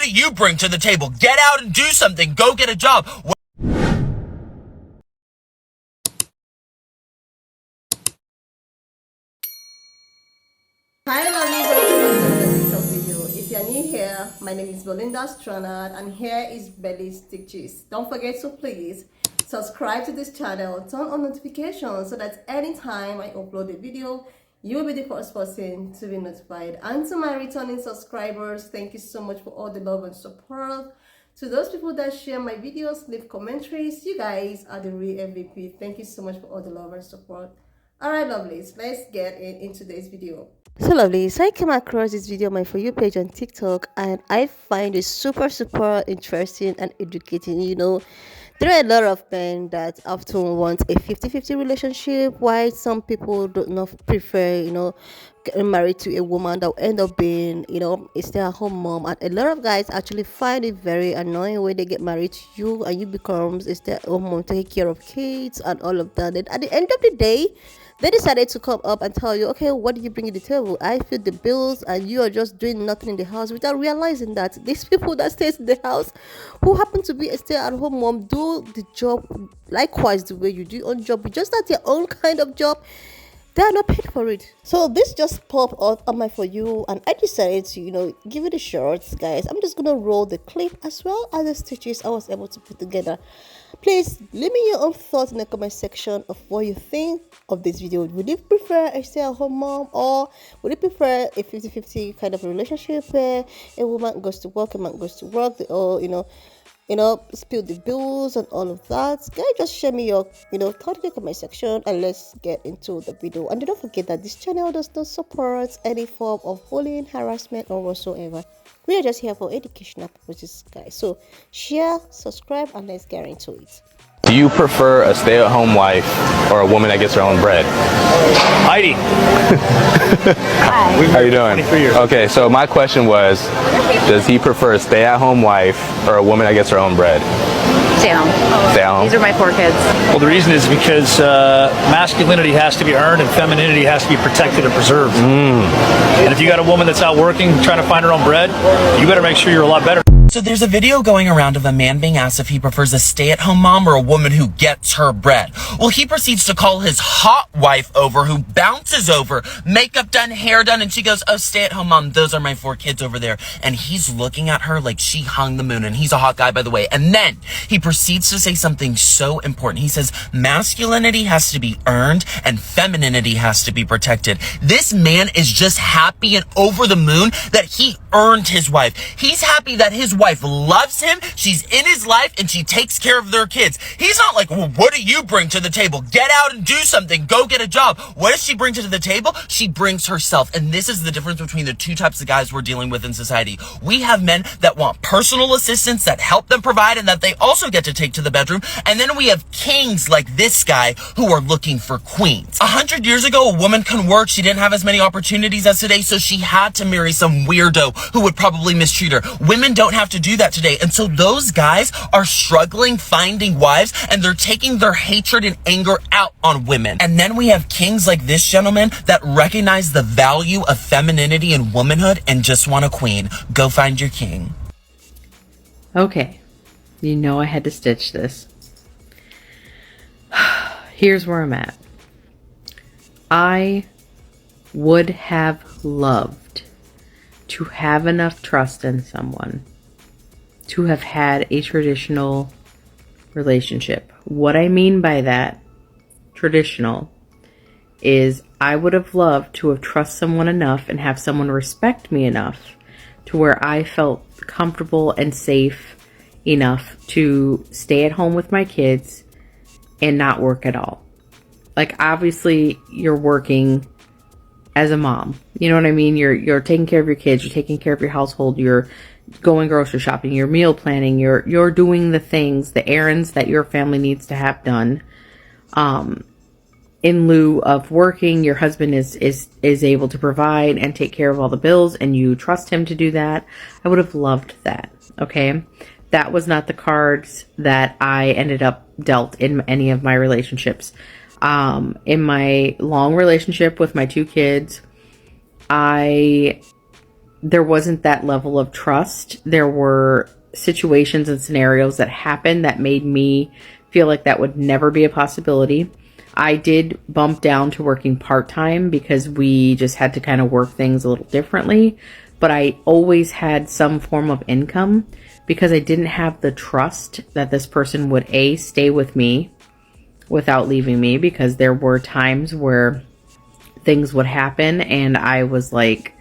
do you bring to the table? Get out and do something. Go get a job. Hi lovelies, welcome back to another TikTok video. If you are new here, my name is Belinda Stronard and here is Belly's Stitches. Don't forget to please subscribe to this channel, turn on notifications so that anytime I upload a video, you will be the first person to be notified. And to my returning subscribers, thank you so much for all the love and support. To those people that share my videos, leave commentaries, you guys are the real MVP. Thank you so much for all the love and support. Alright lovelies, let's get into today's video. So lovelies, I came across this video on my For You page on TikTok and I find it super interesting and educating. You know, there are a lot of men that often want a 50-50 relationship, while some people do not prefer, getting married to a woman that will end up being, a stay-at-home mom. And a lot of guys actually find it very annoying when they get married to you and you becomes a stay-at-home mom, taking care of kids and all of that. And at the end of the day, they decided to come up and tell you, okay, what do you bring to the table? I feed the bills and you are just doing nothing in the house, without realizing that these people that stays in the house, who happen to be a stay-at-home mom, do the job likewise the way you do your own job, just that their own kind of job. They are not paid for it. So this just popped up on my For You and I decided to, give it a shot, guys. I'm just gonna roll the clip as well as the stitches I was able to put together. Please leave me your own thoughts in the comment section of what you think of this video. Would you prefer a stay-at-home mom, or would you prefer a 50-50 kind of relationship where a woman goes to work, a man goes to work, they all, spill the bills and all of that? Guys, just share me your, thought in the comment section and let's get into the video. And don't forget that this channel does not support any form of bullying, harassment, or whatsoever. We are just here for educational purposes, guys. So share, subscribe, and let's get into it. Do you prefer a stay-at-home wife or a woman that gets her own bread? Heidi. Hi. How are you doing? 23 years. Okay, so my question was, does he prefer a stay-at-home wife or a woman that gets her own bread? Stay home. Stay home. These are my 4 kids. Well, the reason is because masculinity has to be earned and femininity has to be protected and preserved. And if you got a woman that's out working, trying to find her own bread, you better make sure you're a lot better. So there's a video going around of a man being asked if he prefers a stay-at-home mom or a woman who gets her bread. Well, he proceeds to call his hot wife over, who bounces over, makeup done, hair done, and she goes, oh, stay-at-home mom, those are my 4 kids over there. And he's looking at her like she hung the moon, and he's a hot guy, by the way. And then he proceeds to say something so important. He says, masculinity has to be earned and femininity has to be protected. This man is just happy and over the moon that he earned his wife. He's happy that his wife loves him, she's in his life, and she takes care of their kids. He's not like, well, what do you bring to the table? Get out and do something. Go get a job. What does she bring to the table? She brings herself. And this is the difference between the 2 types of guys we're dealing with in society. We have men that want personal assistance, that help them provide, and that they also get to take to the bedroom. And then we have kings like this guy who are looking for queens. 100 years ago, a woman couldn't work. She didn't have as many opportunities as today, so she had to marry some weirdo who would probably mistreat her. Women don't have to do that today. And so those guys are struggling finding wives, and they're taking their hatred and anger out on women. And then we have kings like this gentleman that recognize the value of femininity and womanhood and just want a queen. Go find your king. Okay. You know I had to stitch this. Here's where I'm at. I would have loved to have enough trust in someone to have had a traditional relationship. What I mean by that, traditional, is I would have loved to have trust someone enough and have someone respect me enough to where I felt comfortable and safe enough to stay at home with my kids and not work at all. Like, obviously you're working as a mom, you know what I mean? You're taking care of your kids, you're taking care of your household, you're going grocery shopping, you're meal planning, you're doing the things, the errands that your family needs to have done. In lieu of working, your husband is able to provide and take care of all the bills, and you trust him to do that. I would have loved that. Okay. That was not the cards that I ended up dealt in any of my relationships. In my long relationship with my 2 kids, I there wasn't that level of trust. There were situations and scenarios that happened that made me feel like that would never be a possibility. I did bump down to working part-time because we just had to kind of work things a little differently. But I always had some form of income because I didn't have the trust that this person would stay with me without leaving me, because there were times where things would happen and I was like,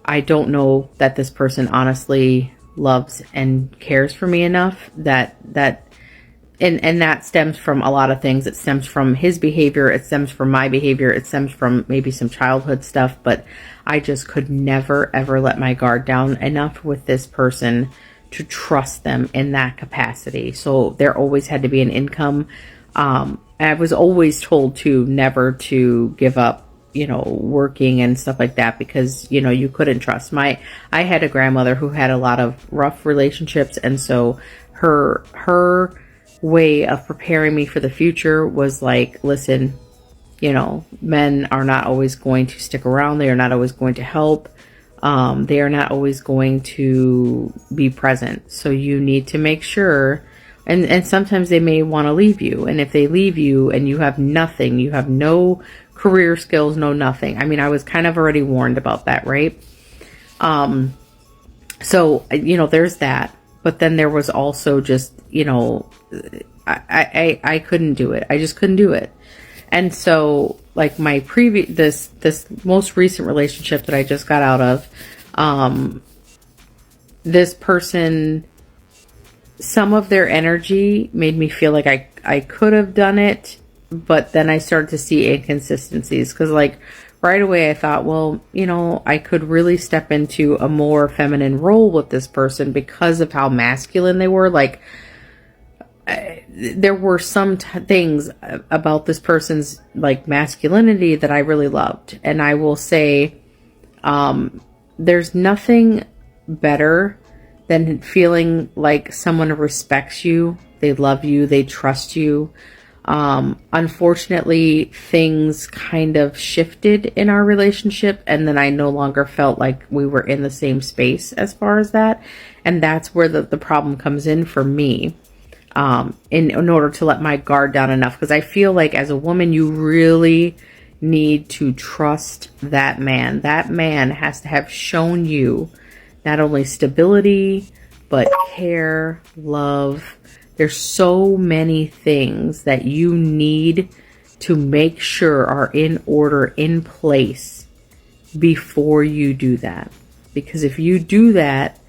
I don't know that this person honestly loves and cares for me enough and that stems from a lot of things. It stems from his behavior. It stems from my behavior. It stems from maybe some childhood stuff, but I just could never, ever let my guard down enough with this person to trust them in that capacity. So there always had to be an income. I was always told to never to give up, working and stuff like that, because, you couldn't trust. I had a grandmother who had a lot of rough relationships. And so her way of preparing me for the future was like, listen, men are not always going to stick around. They are not always going to help. They are not always going to be present. So you need to make sure, and sometimes they may want to leave you. And if they leave you and you have nothing, you have no career skills, no nothing. I mean, I was kind of already warned about that, right? So, there's that. But then there was also just, I couldn't do it. I just couldn't do it. And so, like, my this most recent relationship that I just got out of, this person, some of their energy made me feel like I could have done it, but then I started to see inconsistencies, because, like, right away I thought, well, I could really step into a more feminine role with this person because of how masculine they were. Like, there were some things about this person's, like, masculinity that I really loved. And I will say, there's nothing better than feeling like someone respects you, they love you, they trust you. Unfortunately, things kind of shifted in our relationship, and then I no longer felt like we were in the same space as far as that. And that's where the problem comes in for me, in order to let my guard down enough. Because I feel like as a woman, you really need to trust that man. That man has to have shown you not only stability, but care, love. There's so many things that you need to make sure are in order, in place, before you do that. Because if you do that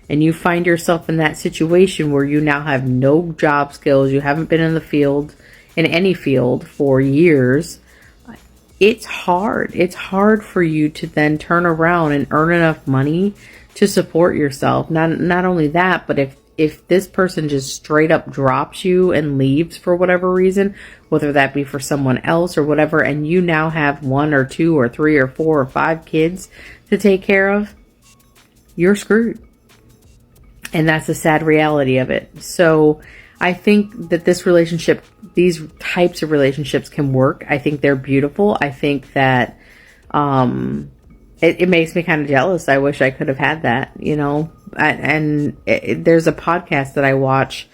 and you find yourself in that situation where you now have no job skills, you haven't been in the field, in any field for years, it's hard. It's hard for you to then turn around and earn enough money to support yourself. Not only that, but if this person just straight up drops you and leaves for whatever reason, whether that be for someone else or whatever, and you now have 1 or 2 or 3 or 4 or 5 kids to take care of, you're screwed. And that's the sad reality of it. So I think that these types of relationships can work. I think they're beautiful. I think that it makes me kind of jealous. I wish I could have had that, there's a podcast that I watch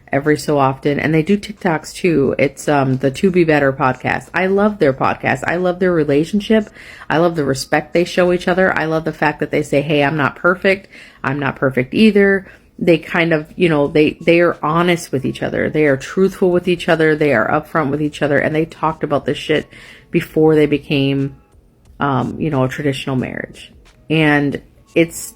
every so often, and they do TikToks too. It's the To Be Better podcast. I love their podcast. I love their relationship. I love the respect they show each other. I love the fact that they say, hey, I'm not perfect. I'm not perfect either. They kind of, they are honest with each other. They are truthful with each other. They are upfront with each other. And they talked about this shit before they became, a traditional marriage. And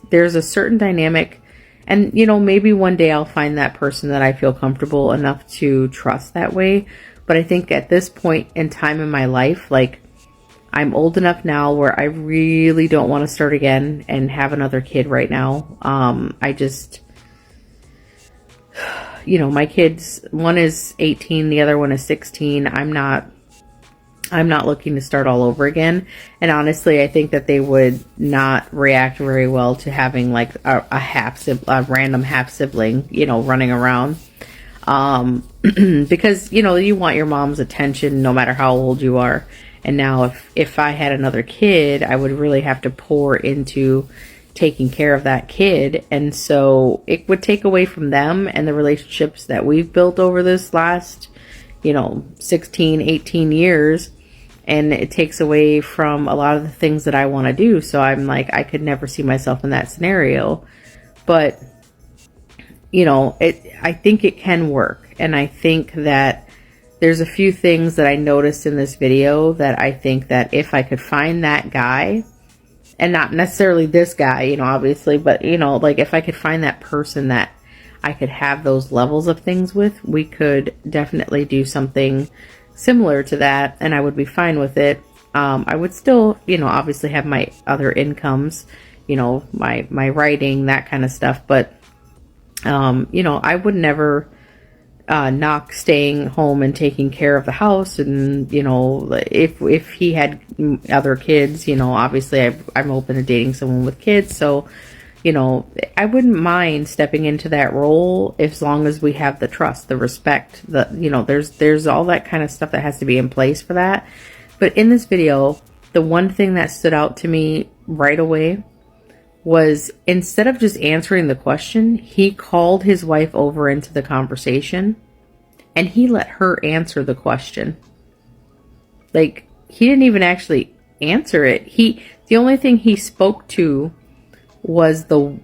there's a certain dynamic, and, maybe one day I'll find that person that I feel comfortable enough to trust that way. But I think at this point in time in my life, like, I'm old enough now where I really don't want to start again and have another kid right now. I just, my kids, one is 18, the other one is 16. I'm not looking to start all over again. And honestly, I think that they would not react very well to having like a random half sibling, running around. Because, you want your mom's attention no matter how old you are. And now if I had another kid, I would really have to pour into taking care of that kid. And so it would take away from them and the relationships that we've built over this last, 16, 18 years. And it takes away from a lot of the things that I want to do. So I'm like, I could never see myself in that scenario. But, I think it can work. And I think that there's a few things that I noticed in this video that I think that if I could find that guy, and not necessarily this guy, obviously, but, like if I could find that person that I could have those levels of things with, we could definitely do something similar to that, and I would be fine with it. I would still, obviously have my other incomes, my writing, that kind of stuff, but, I would never knock staying home and taking care of the house. And if he had other kids, obviously I'm open to dating someone with kids, so I wouldn't mind stepping into that role as long as we have the trust, the respect, there's all that kind of stuff that has to be in place for that. But in this video, the one thing that stood out to me right away was, instead of just answering the question, he called his wife over into the conversation and he let her answer the question. Like, he didn't even actually answer it. The only thing he spoke to was the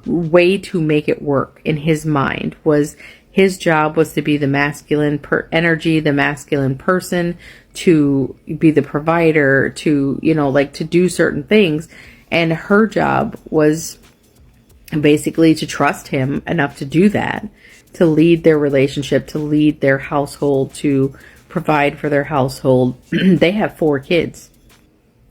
way to make it work in his mind. Was his job was to be the masculine energy, the masculine person, to be the provider, to to do certain things. And her job was basically to trust him enough to do that, to lead their relationship, to lead their household, to provide for their household. They have 4 kids.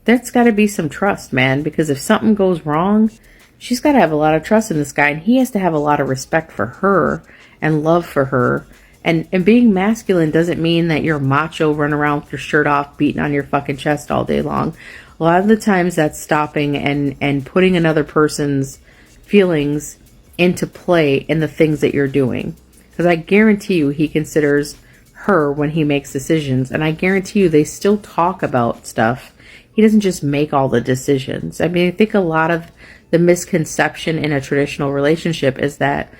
That's got to be some trust, man, because if something goes wrong, she's got to have a lot of trust in this guy, and he has to have a lot of respect for her and love for her. And being masculine doesn't mean that you're macho running around with your shirt off, beating on your fucking chest all day long. A lot of the times that's stopping and putting another person's feelings into play in the things that you're doing. Because I guarantee you he considers her when he makes decisions. And I guarantee you they still talk about stuff. He doesn't just make all the decisions. I mean, I think a lot of the misconception in a traditional relationship is that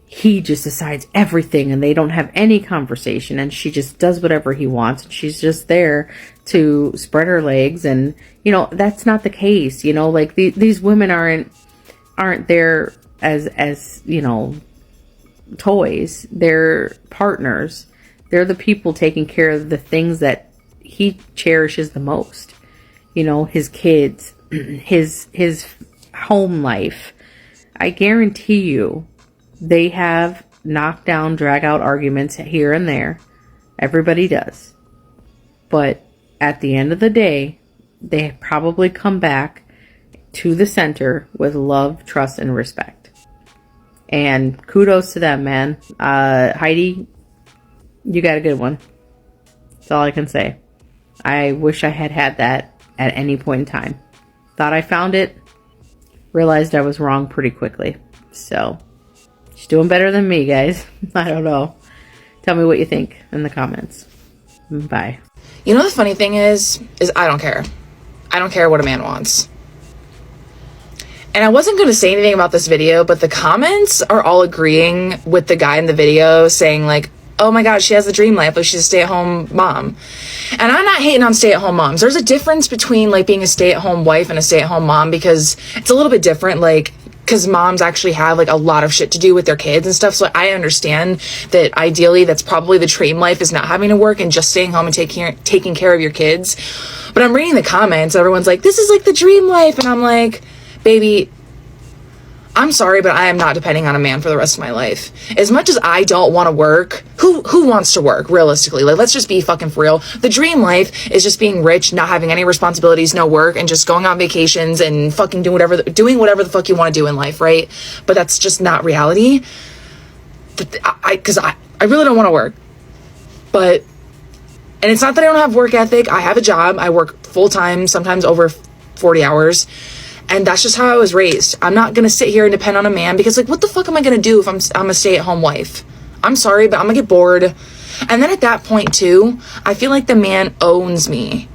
he just decides everything and they don't have any conversation, and she just does whatever he wants, and she's just there to spread her legs. And that's not the case. Like these women aren't there as toys. They're partners. They're the people taking care of the things that he cherishes the most. His kids, his home life. I guarantee you they have knockdown, drag out arguments here and there. Everybody does. But at the end of the day, they probably come back to the center with love, trust, and respect. And kudos to them, man. Heidi, you got a good one. That's all I can say. I wish I had that at any point in time. Thought I found it. Realized I was wrong pretty quickly. So, she's doing better than me, guys. I don't know. Tell me what you think in the comments. Bye. The funny thing is I don't care. I don't care what a man wants. And I wasn't going to say anything about this video, but the comments are all agreeing with the guy in the video, saying like, oh my God, she has the dream life, like she's a stay-at-home mom. And I'm not hating on stay-at-home moms. There's a difference between like being a stay-at-home wife and a stay-at-home mom, because it's a little bit different, like, because moms actually have like a lot of shit to do with their kids and stuff. So I understand that ideally that's probably the dream life, is not having to work and just staying home and taking care of your kids. But I'm reading the comments, everyone's like, this is like the dream life. And I'm like, baby, I'm sorry, but I am not depending on a man for the rest of my life. As much as I don't want to work, who wants to work, realistically? Like, let's just be fucking for real. The dream life is just being rich, not having any responsibilities, no work, and just going on vacations and fucking doing whatever the fuck you want to do in life, right? But that's just not reality. Because I really don't want to work. But, and it's not that I don't have work ethic. I have a job. I work full-time, sometimes over 40 hours. And that's just how I was raised. I'm not going to sit here and depend on a man, because like, what the fuck am I going to do if I'm a stay-at-home wife? I'm sorry, but I'm going to get bored. And then at that point too, I feel like the man owns me.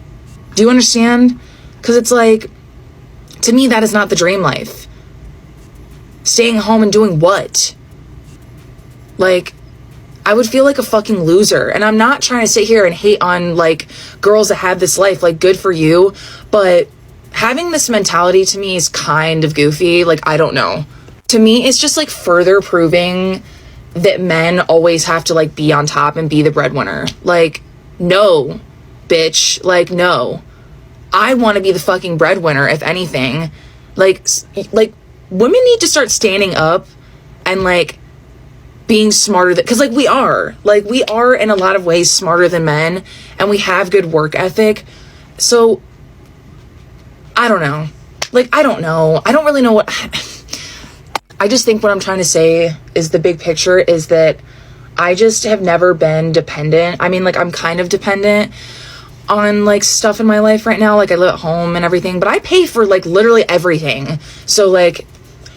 Do you understand? Because it's like, To me, that is not the dream life. Staying home and doing what? Like, I would feel like a fucking loser. And I'm not trying to sit here and hate on like girls that have this life, like good for you. But having this mentality to me is kind of goofy. Like, I don't know. To me, it's just like further proving that men always have to like be on top and be the breadwinner. Like, no, bitch. Like, no. I want to be the fucking breadwinner, if anything. Like women need to start standing up and like being smarter because like we are in a lot of ways smarter than men, and we have good work ethic. So I don't know. I don't really know what I just think what I'm trying to say is the big picture is that I just have never been dependent. I mean, like, I'm kind of dependent on like stuff in my life right now. Like, I live at home and everything, but I pay for like literally everything. So like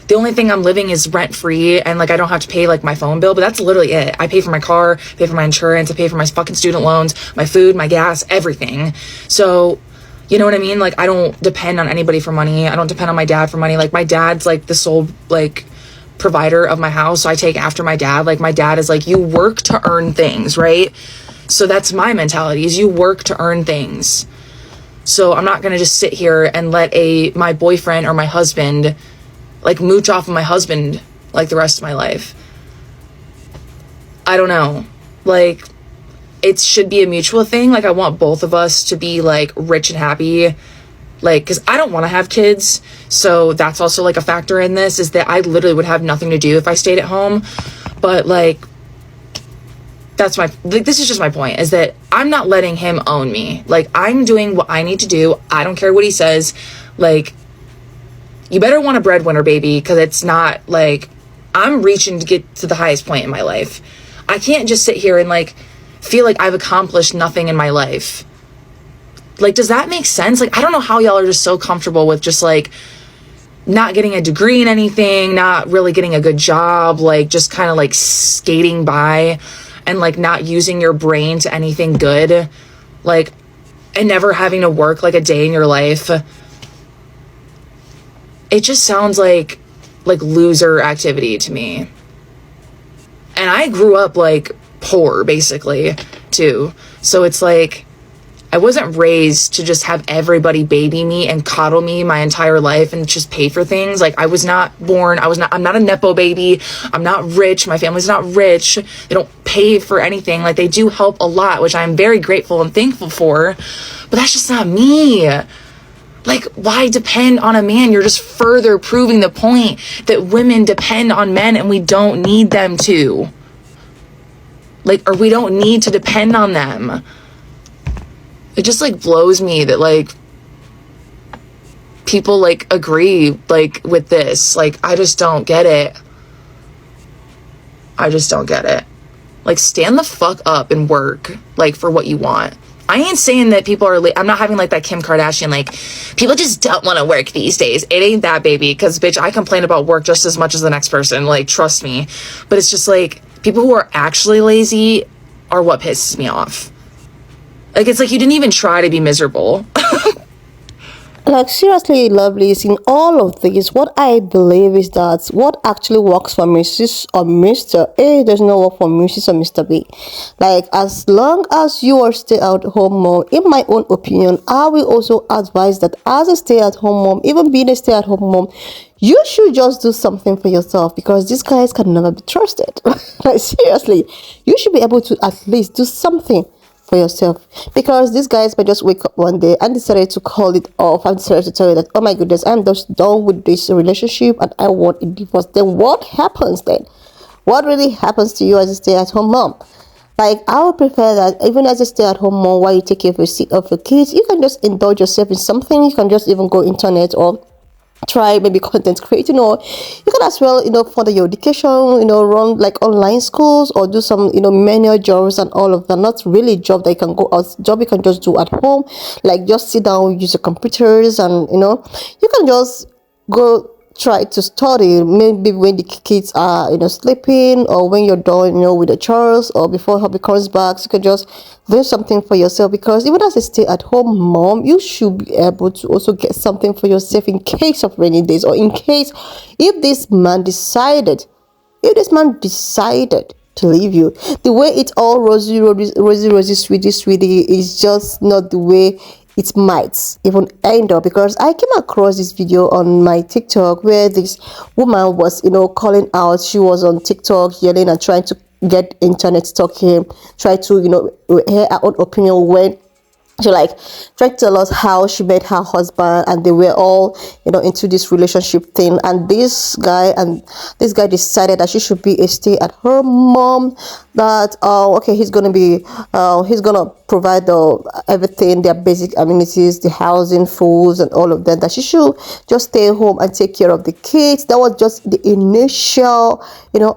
the only thing I'm living is rent free, and like I don't have to pay like my phone bill, but that's literally it. I pay for my car, pay for my insurance, I pay for my fucking student loans, my food, my gas, everything. So, you know what I mean? Like, I don't depend on anybody for money. I don't depend on my dad for money. Like, my dad's like the sole like provider of my house, so I take after my dad. Like, my dad is like, you work to earn things, right? So that's my mentality, is you work to earn things. So I'm not gonna just sit here and let my boyfriend or my husband like mooch off of my husband like the rest of my life. I don't know. Like, it should be a mutual thing. Like, I want both of us to be like rich and happy. Like, because I don't want to have kids. So that's also like a factor in this, is that I literally would have nothing to do if I stayed at home. But like, this is just my point, is that I'm not letting him own me. Like, I'm doing what I need to do. I don't care what he says. Like, you better want a breadwinner, baby, because it's not like I'm reaching to get to the highest point in my life. I can't just sit here and like feel like I've accomplished nothing in my life. Like, does that make sense? Like, I don't know how y'all are just so comfortable with just like not getting a degree in anything, not really getting a good job, like just kind of like skating by and like not using your brain to anything good, like, and never having to work like a day in your life. It just sounds like loser activity to me. And I grew up like poor basically too. So it's like, I wasn't raised to just have everybody baby me and coddle me my entire life and just pay for things. Like, I was not born, I'm not a Nepo baby. I'm not rich. My family's not rich. They don't pay for anything. Like, they do help a lot, which I'm very grateful and thankful for, but that's just not me. Like, why depend on a man? You're just further proving the point that women depend on men and we don't need them to. Like, or we don't need to depend on them. It just like blows me that like people like agree like with this. Like, I just don't get it. Like, stand the fuck up and work like for what you want. I ain't saying that people are I'm not having like that Kim Kardashian, like, people just don't want to work these days. It ain't that, baby. Because, bitch, I complain about work just as much as the next person. Like, trust me. But it's just like, people who are actually lazy are what pisses me off. Like, it's like you didn't even try to be miserable. Like, seriously, lovelies, in all of this, what I believe is that what actually works for Mrs. or Mr. A does not work for Mrs. or Mr. B. Like, as long as you are stay-at-home mom, in my own opinion, I will also advise that as a stay-at-home mom, even being a stay-at-home mom, you should just do something for yourself, because these guys can never be trusted. Like, seriously, you should be able to at least do something for yourself, because these guys might just wake up one day and decided to call it off and decided to tell you that, oh my goodness, I'm just done with this relationship and I want a divorce. Then what happens then? What really happens to you as a stay-at-home mom? Like, I would prefer that even as a stay-at-home mom, while you take care of your kids, you can just indulge yourself in something. You can just even go internet or try maybe content creating, or you can as well, further your education, run like online schools or do some, manual jobs and all of that. Not really job that you can go out, job you can just do at home, like just sit down, use your computers, and you can just go try to study, maybe when the kids are, sleeping, or when you're done, with the chores, or before hubby comes back, so you can just do something for yourself. Because even as a stay-at-home mom, you should be able to also get something for yourself in case of rainy days, or in case if this man decided to leave you. The way it's all rosy, sweetie, is just not the way it might even end up. Because I came across this video on my TikTok where this woman was, calling out. She was on TikTok yelling and trying to get internet stalking, try to, hear her own opinion when she tried to tell us how she met her husband, and they were all into this relationship thing. And this guy decided that she should be a stay-at-home mom, that okay, he's gonna provide everything, their basic amenities, the housing, foods, and all of that, that she should just stay home and take care of the kids. That was just the initial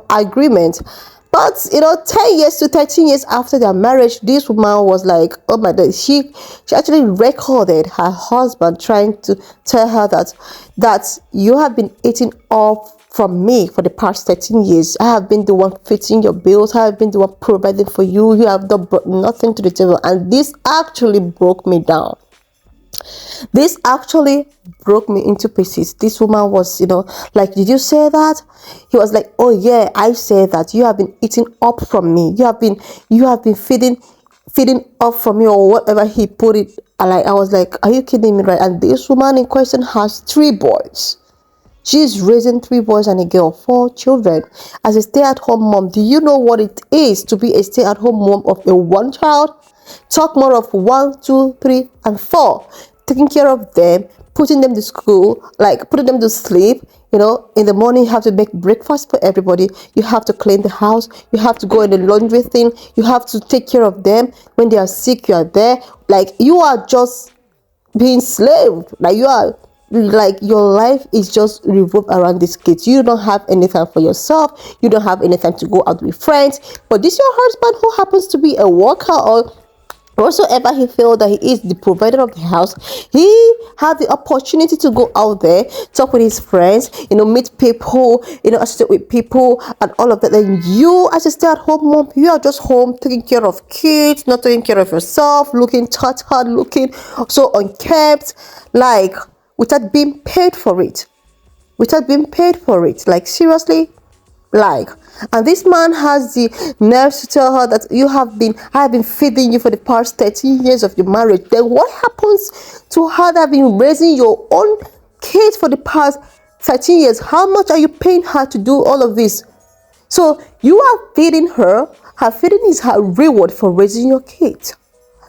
agreement. But 10 years to 13 years after their marriage, this woman was like, oh my God, she actually recorded her husband trying to tell her that you have been eating off from me for the past 13 years. I have been the one fitting your bills. I have been the one providing for you. You have not brought nothing to the table. And this actually broke me down. This actually broke me into pieces. This woman was, like, did you say that? He was like, oh yeah, I said that. You have been eating up from me. You have been feeding up from me, or whatever he put it. I was like, are you kidding me, right? And this woman in question has 3 boys. She's raising 3 boys and a girl, 4 children. As a stay-at-home mom, do you know what it is to be a stay-at-home mom of a 1 child? Talk more of 1, 2, 3, and 4. Taking care of them, putting them to school, putting them to sleep. In the morning you have to make breakfast for everybody. You have to clean the house. You have to go in the laundry thing. You have to take care of them. When they are sick, you are there. You are just being slave. Your life is just revolved around these kids. You don't have any time for yourself. You don't have any time to go out with friends. But this your husband, who happens to be a worker, or whatsoever he felt that he is the provider of the house, he had the opportunity to go out there, talk with his friends, meet people, associate with people, and all of that. Then you, as a stay-at-home mom, you are just home taking care of kids, not taking care of yourself, looking tattered, looking so unkempt, without being paid for it. Seriously. And this man has the nerves to tell her that I have been feeding you for the past 13 years of your marriage. Then what happens to her that have been raising your own kids for the past 13 years? How much are you paying her to do all of this? So you are feeding her. Her feeding is her reward for raising your kids.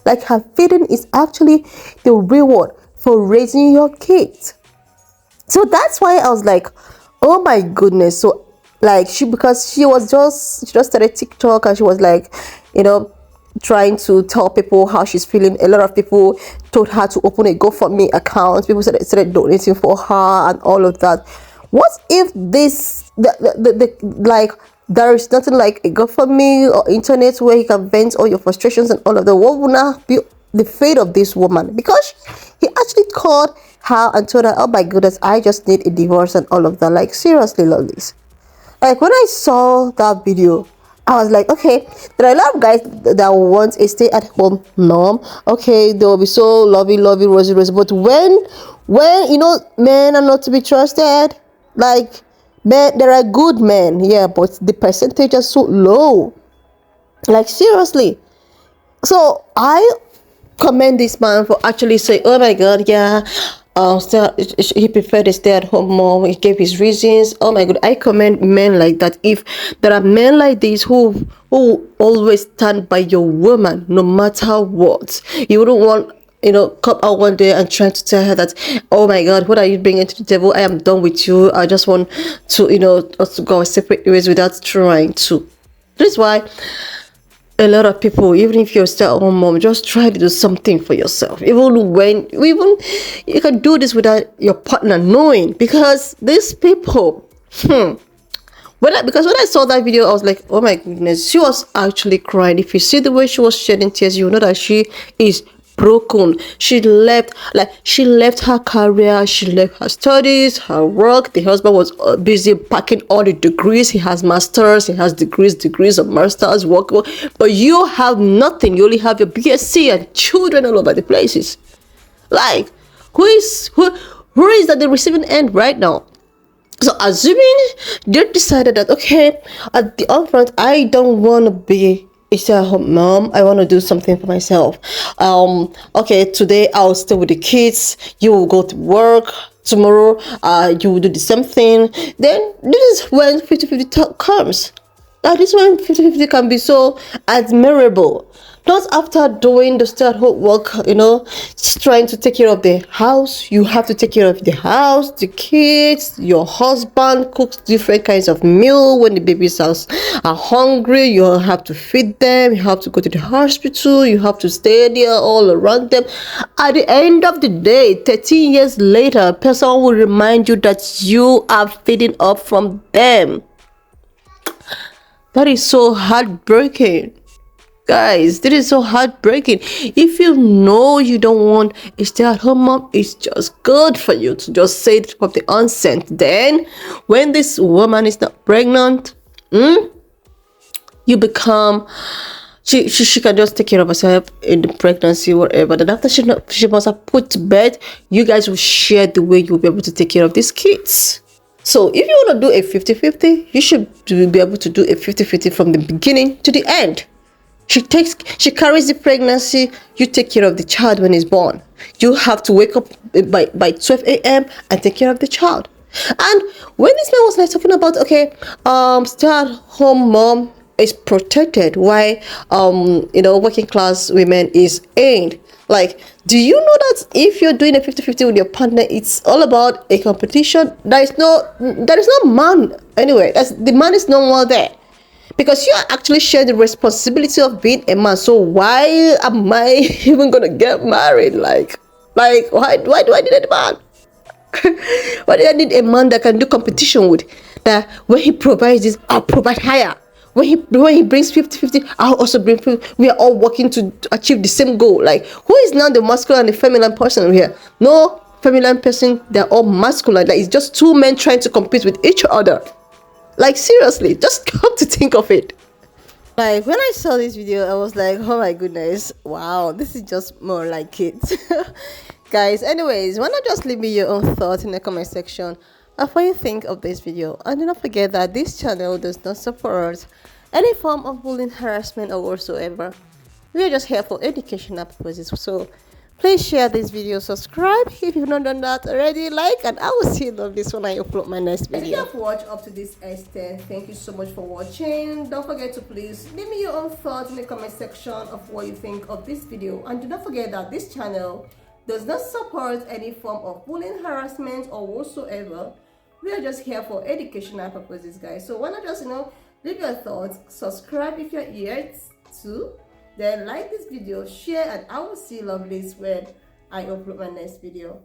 Her feeding is actually the reward for raising your kids. So that's why I was like, oh my goodness. So because she just started TikTok, and she was trying to tell people how she's feeling. A lot of people told her to open a GoFundMe account. People started donating for her and all of that. What if there is nothing like a GoFundMe or internet where you can vent all your frustrations and all of that? What would now be the fate of this woman? Because he actually called her and told her, oh my goodness, I just need a divorce and all of that. Seriously, lovelies. When I saw that video, I was like, okay, there are a lot of guys that want a stay-at-home mom. Okay, they will be so lovey, rosy. But when men are not to be trusted. Men, there are good men, yeah, but the percentage is so low. Seriously. So I commend this man for actually saying, oh my God, yeah, he preferred to stay at home mom. He gave his reasons. Oh my God, I commend men like that. If there are men like this who always stand by your woman no matter what, you wouldn't want come out one day and try to tell her that, oh my God, what are you bringing to the table? I am done with you. I just want to us to go our separate ways without trying to. That's why a lot of people, even if you're still at home mom, just try to do something for yourself. Even you can do this without your partner knowing, because these people, because when I saw that video, I was like, oh my goodness, she was actually crying. If you see the way she was shedding tears, you know that she is broken. She left her career, she left her studies, her work. The husband was busy packing all the degrees. He has masters, he has degrees of masters, work. But you have nothing. You only have your BSc and children all over the places. Like, who is at the receiving end right now? So assuming they decided that, okay, at the upfront, I don't want to be a stay-at-home mom, I want to do something for myself. Okay, today I'll stay with the kids, you will go to work, tomorrow you will do the same thing. Then this is when 50-50 comes. This is when 50-50 can be so admirable. Not after doing the stay-at-home work, just trying to take care of the house. You have to take care of the house, the kids, your husband cooks different kinds of meal when the babies are hungry. You have to feed them. You have to go to the hospital. You have to stay there all around them. At the end of the day, 13 years later, a person will remind you that you are feeding up from them. That is so heartbreaking. Guys, this is so heartbreaking. If you know you don't want a stay-at-home mom, it's just good for you to just say it from the onset. Then, when this woman is not pregnant, you become... She can just take care of herself in the pregnancy, whatever. Then after she must have put to bed, you guys will share the way you'll be able to take care of these kids. So if you want to do a 50-50, you should be able to do a 50-50 from the beginning to the end. She carries the pregnancy, you take care of the child when it's born. You have to wake up by 12 a.m. and take care of the child. And when this man was like talking about, okay, stay-at-home mom is protected, why working class women is aimed. Like, do you know that if you're doing a 50-50 with your partner, it's all about a competition? There is no man anyway. The man is no more there. Because you are actually sharing the responsibility of being a man. So why am I even gonna get married? Like why do I need a man? Why do I need a man that can do competition with? That when he provides this, I'll provide higher. When he brings 50-50, I'll also bring 50. We are all working to achieve the same goal. Like, who is now the masculine and the feminine person here? No feminine person, they're all masculine. Like, it's just two men trying to compete with each other. Like, seriously, just come to think of it. Like, when I saw this video, I was like, oh my goodness, wow, this is just more like it. Guys, anyways, why not just leave me your own thoughts in the comment section of what you think of this video. And do not forget that this channel does not support any form of bullying, harassment, or whatsoever. We are just here for educational purposes. So please share this video, subscribe if you've not done that already, like, and I will see you on this when I upload my next video. If you have watched up to this extent, thank you so much for watching. Don't forget to please leave me your own thoughts in the comment section of what you think of this video. And do not forget that this channel does not support any form of bullying, harassment, or whatsoever. We are just here for educational purposes, guys. So why not just leave your thoughts, subscribe if you're here too, then like this video, share, and I will see you lovelies when I upload my next video.